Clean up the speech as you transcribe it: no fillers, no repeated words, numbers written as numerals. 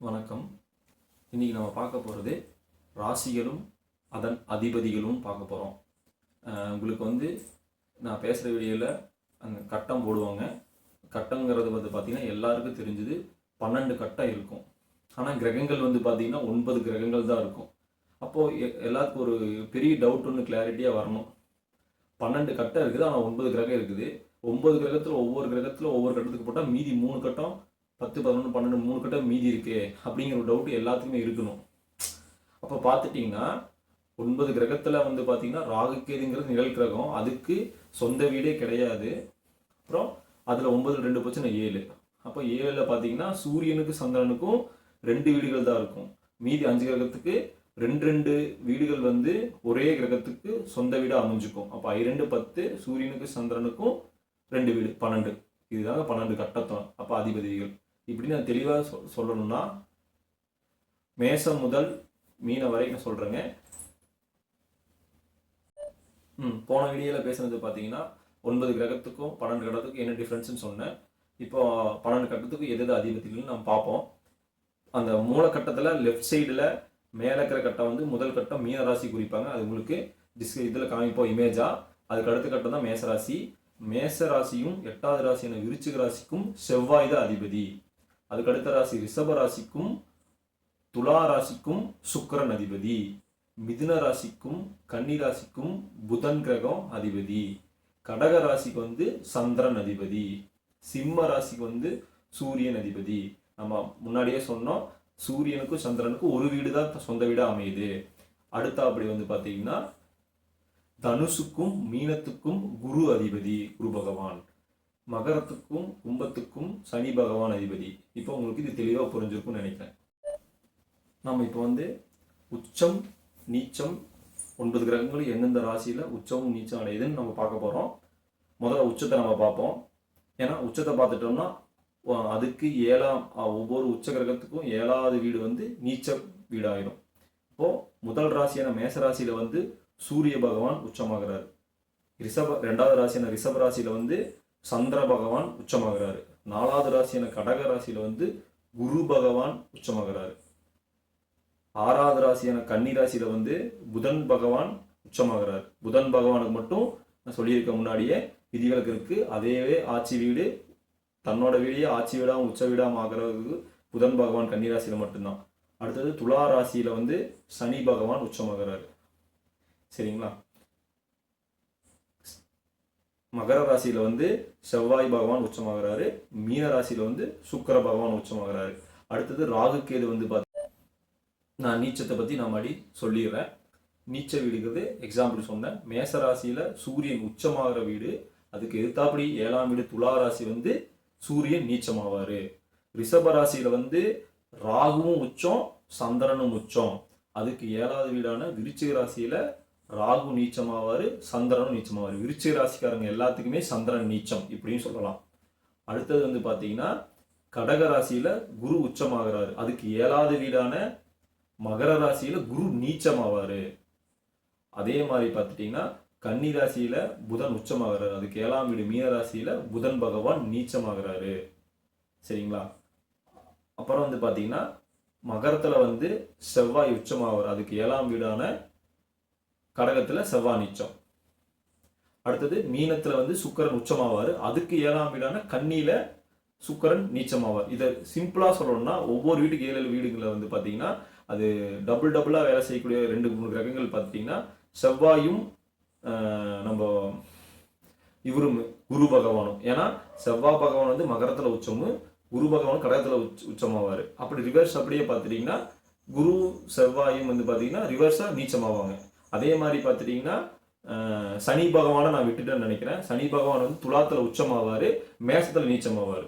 வணக்கம். இன்றைக்கி நம்ம பார்க்க போகிறது ராசிகளும் அதன் அதிபதிகளும் பார்க்க போகிறோம். உங்களுக்கு நான் பேசுகிற வீடியோவில் அந்த கட்டம் போடுவாங்க. கட்டங்கிறது பார்த்திங்கன்னா எல்லாருக்கும் தெரிஞ்சது 12 கட்டம் இருக்கும். ஆனால் கிரகங்கள் பார்த்திங்கன்னா 9 கிரகங்கள் தான் இருக்கும். அப்போது எல்லாத்துக்கும் ஒரு பெரிய டவுட் ஒன்று கிளாரிட்டியாக வரணும். 12 கட்டம் இருக்குது, ஆனால் 9 கிரகம் இருக்குது. 9 கிரகத்தில் ஒவ்வொரு கட்டத்துக்கு போட்டால் மீதி 3 கட்டம் 10, 11, 12 3 கட்டம் மீதி இருக்கு அப்படிங்கிற ஒரு டவுட் எல்லாத்துக்குமே இருக்கணும். அப்போ பார்த்துட்டிங்கன்னா 9 கிரகத்தில் பார்த்தீங்கன்னா ராகு கேதுங்கிறது நிழல் கிரகம், அதுக்கு சொந்த வீடே கிடையாது. அப்புறம் அதில் 9 2 போச்சுன்னா 7. அப்போ 7ல் பார்த்தீங்கன்னா சூரியனுக்கு சந்திரனுக்கும் 2 வீடுகள் தான் இருக்கும். மீதி 5 கிரகத்துக்கு 2 வீடுகள் ஒரே கிரகத்துக்கு சொந்த வீடாக அமைஞ்சுக்கும். அப்போ 2 10, சூரியனுக்கு சந்திரனுக்கும் 2 வீடு 12. இதுதாங்க 12 கட்டத்தான். அப்போ அதிபதிகள் இப்படி நான் தெளிவாக சொல்லணும்னா மேசம் முதல் மீன வரை நான் சொல்கிறேங்க. போன வீடியோவில் பேசுனது பார்த்தீங்கன்னா 9 கிரகத்துக்கும் 12 கட்டத்துக்கும் என்ன டிஃப்ரென்ஸ்னு சொன்னேன். இப்போ 12 கட்டத்துக்கும் எது அதிபதிகள்னு நம்ம பார்ப்போம். அந்த மூலக்கட்டத்தில் லெஃப்ட் சைடில் மேலே இருக்கிற கட்டம் முதல் கட்டம் மீனராசி குறிப்பாங்க. அது உங்களுக்கு இதில் காமிப்போம் இமேஜாக. அதுக்கு அடுத்த கட்டம் தான் மேசராசி. மேசராசியும் 8வது ராசியான விருச்சிக ராசிக்கும் செவ்வாய் தான் அதிபதி. அதுக்கு அடுத்த ராசி ரிஷப ராசிக்கும் துலா ராசிக்கும் சுக்கிரன் அதிபதி. மிதுன ராசிக்கும் கன்னி ராசிக்கும் புதன் கிரகம் அதிபதி. கடக ராசிக்கு சந்திரன் அதிபதி. சிம்ம ராசிக்கு சூரியன் அதிபதி. நம்ம முன்னாடியே சொன்னோம், சூரியனுக்கும் சந்திரனுக்கும் ஒரு வீடு தான் சொந்த வீடாக அமையுது. அடுத்த அப்படி பார்த்தீங்கன்னா தனுசுக்கும் மீனத்துக்கும் குரு அதிபதி, குரு பகவான். மகரத்துக்கும் கும்பத்துக்கும் சனி பகவான் அதிபதி. இப்போ உங்களுக்கு இது தெளிவாக புரிஞ்சிருக்கும்னு நினைக்கிறேன். நம்ம இப்போ உச்சம் நீச்சம் 9 கிரகங்களும் எந்தெந்த ராசியில் உச்சமும் நீச்சம் அடையுதுன்னு நம்ம பார்க்க போகிறோம். முதல்ல உச்சத்தை நம்ம பார்ப்போம். ஏன்னா உச்சத்தை பார்த்துட்டோம்னா அதுக்கு 7ஆம் ஒவ்வொரு உச்ச கிரகத்துக்கும் 7வது வீடு நீச்ச வீடாயிடும். இப்போது முதல் ராசியான மேச ராசியில் சூரிய பகவான் உச்சமாகிறார். 2வது ராசியான ரிஷப ராசியில் சந்திர பகவான் உச்சமாகிறாரு. 4வது ராசியான கடக ராசியில் குரு பகவான் உச்சமாகிறாரு. 6வது ராசியான கன்னி ராசியில் புதன் பகவான் உச்சமாகிறார். புதன் பகவானுக்கு மட்டும் நான் சொல்லியிருக்க முன்னாடியே விதிகளுக்கு இருக்கு. அதேவே ஆட்சி வீடு தன்னோட வீடையே ஆட்சி வீடாகவும் உச்ச வீடாகவும் ஆகிறதுக்கு புதன் பகவான் கன்னி ராசியில் மட்டும்தான். அடுத்தது துலா ராசியில் சனி பகவான் உச்சமாகிறாரு. சரிங்களா? மகர ராசியில் செவ்வாய் பகவான் உச்சமாகிறாரு. மீன ராசியில் சுக்கிர பகவான் உச்சமாகிறாரு. அடுத்தது ராகு கேது நான் நீச்சத்தை பற்றி நான் மறுபடி சொல்லிடுறேன். நீச்ச வீடுங்கிறது எக்ஸாம்பிள் சொன்னேன். மேச ராசியில் சூரியன் உச்சமாகிற வீடு, அதுக்கு எதிர்த்தாப்படி 7ஆம் வீடு துலா ராசி சூரியன் நீச்சமாவார். ரிஷப ராசியில் ராகுவும் உச்சம் சந்திரனும் உச்சம். அதுக்கு 7வது வீடான விருச்சிக ராசியில் ராகு நீச்சமாவார், சந்திரனும் நீச்சமாவார். விருச்சிக ராசிக்காரங்க எல்லாத்துக்குமே சந்திரன் நீச்சம் இப்படின்னு சொல்லலாம். அடுத்தது பார்த்தீங்கன்னா கடக ராசியில் குரு உச்சமாகிறாரு. அதுக்கு 7வது வீடான மகர ராசியில் குரு நீச்சமாவார். அதே மாதிரி பார்த்துட்டிங்கன்னா கன்னி ராசியில் புதன் உச்சமாகிறாரு. அதுக்கு 7ஆம் வீடு மீன ராசியில் புதன் பகவான் நீச்சமாகிறாரு. சரிங்களா? அப்புறம் பார்த்தீங்கன்னா மகரத்தில் செவ்வாய் உச்சமாவார். அதுக்கு 7ஆம் வீடான கடகத்தில் செவ்வாய் நீச்சம். அடுத்தது மீனத்தில் சுக்கிரன் உச்சமாவார். அதுக்கு 7ஆம் வீடான கன்னியில் சுக்கிரன் நீச்சமாவார். இதை சிம்பிளாக சொல்லணும்னா ஒவ்வொரு வீட்டுக்கு 7 வீடுகளில் பார்த்தீங்கன்னா அது டபுளாக வேலை செய்யக்கூடிய 2 3 கிரகங்கள் பார்த்துட்டிங்கன்னா செவ்வாயும் நம்ம இவரும் குரு பகவானும். ஏன்னா செவ்வாய் பகவான் மகரத்தில் உச்சமும் குரு பகவான் கடகத்தில் உச்சமாவார். அப்படி ரிவர்ஸ் அப்படியே பார்த்துட்டிங்கன்னா குரு செவ்வாயும் பார்த்தீங்கன்னா ரிவர்ஸாக நீச்சமாவாங்க. அதே மாதிரி பார்த்துட்டிங்கன்னா சனி பகவானை நான் விட்டுட்டேன்னு நினைக்கிறேன். சனி பகவான் துலாத்தில் உச்சமாவார், மேசத்தில் நீச்சமாவார்.